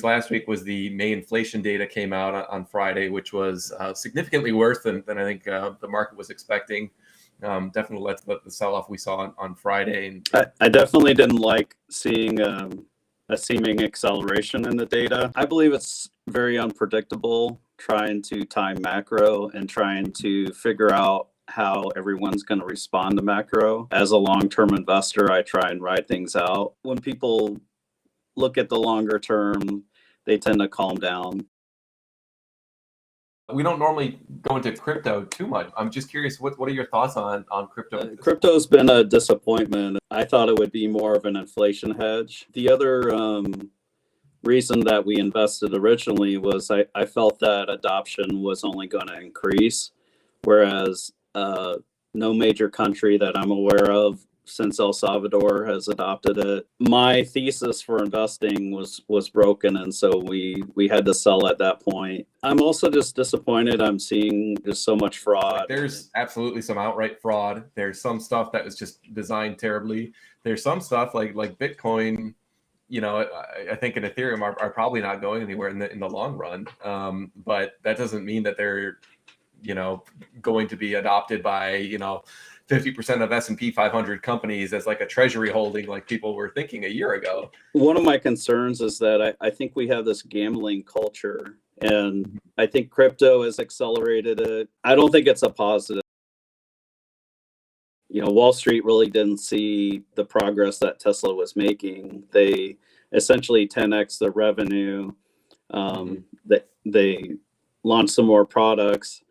last week was the May inflation data came out on Friday, which was significantly worse than I think the market was expecting. Definitely led to the sell-off we saw on Friday. And I definitely didn't like seeing a seeming acceleration in the data. I believe it's very unpredictable trying to time macro and trying to figure out how everyone's going to respond to macro. As a long-term investor, I try and ride things out. When people look at the longer term, they tend to calm down. We don't normally go into crypto too much. I'm just curious, what are your thoughts on crypto? Crypto's been a disappointment. I thought it would be more of an inflation hedge. The other reason that we invested originally was I felt that adoption was only going to increase, whereas no major country that I'm aware of since El Salvador has adopted it. My thesis for investing was broken, and so we had to sell at that point. I'm also just disappointed. I'm seeing just so much fraud. There's absolutely some outright fraud. There's some stuff that was just designed terribly. There's some stuff like Bitcoin, you know, I think in Ethereum are probably not going anywhere in the long run. But that doesn't mean that they're, you know, going to be adopted by, you know, 50% of S&P 500 companies as like a treasury holding like people were thinking a year ago. One of my concerns is that I think we have this gambling culture, and I think crypto has accelerated it. I don't think it's a positive. You know, Wall Street really didn't see the progress that Tesla was making. They essentially 10x the revenue. They launched some more products.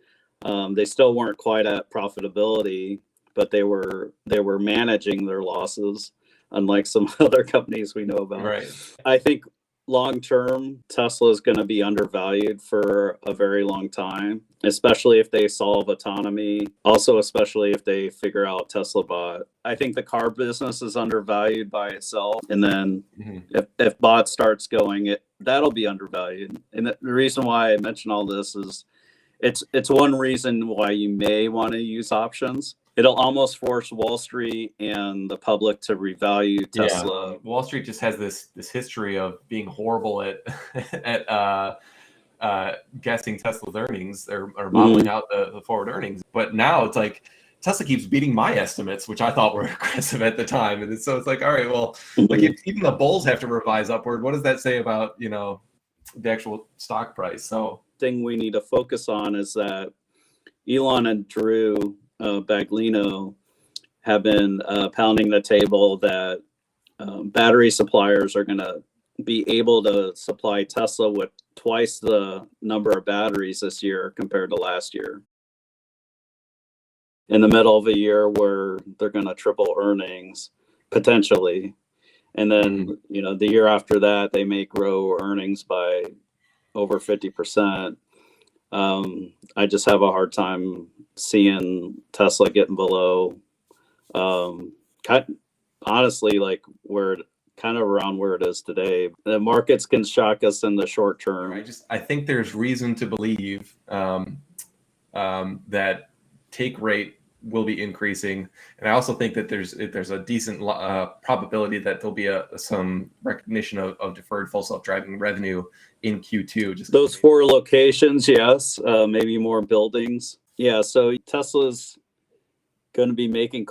They still weren't quite at profitability, but they were managing their losses, unlike some other companies we know about. Right. I think long term, Tesla is going to be undervalued for a very long time, especially if they solve autonomy. Also, especially if they figure out Tesla Bot. I think the car business is undervalued by itself, and then if Bot starts going, that'll be undervalued. And the reason why I mention all this is it's one reason why you may want to use options. It'll almost force Wall Street and the public to revalue Tesla. Yeah. Wall Street just has this history of being horrible at guessing Tesla's earnings or modeling out the forward earnings. But now it's like Tesla keeps beating my estimates, which I thought were aggressive at the time. And so it's like, all right, well, like if even the bulls have to revise upward, what does that say about, you know, the actual stock price? So thing we need to focus on is that Elon and Drew Baglino have been pounding the table that battery suppliers are going to be able to supply Tesla with twice the number of batteries this year compared to last year. In the middle of a year where they're going to triple earnings, potentially. And then, you know, the year after that, they may grow earnings by over 50%. I just have a hard time seeing Tesla getting below, honestly, like kind of around where it is today. The markets can shock us in the short term. I think there's reason to believe that take rate will be increasing, and I also think that there's a decent probability that there'll be some recognition of deferred full self-driving revenue in Q2. Just those 4 locations, yes, maybe more buildings. Yeah, so Tesla's going to be making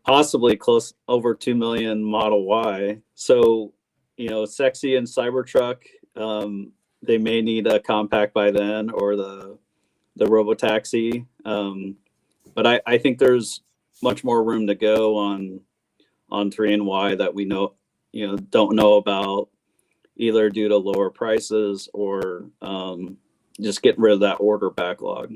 possibly close over 2 million Model Y. So, you know, Sexy and Cybertruck, they may need a compact by then, or the Robotaxi. But I think there's much more room to go on 3 and Y that we don't know about, either due to lower prices or just getting rid of that order backlog.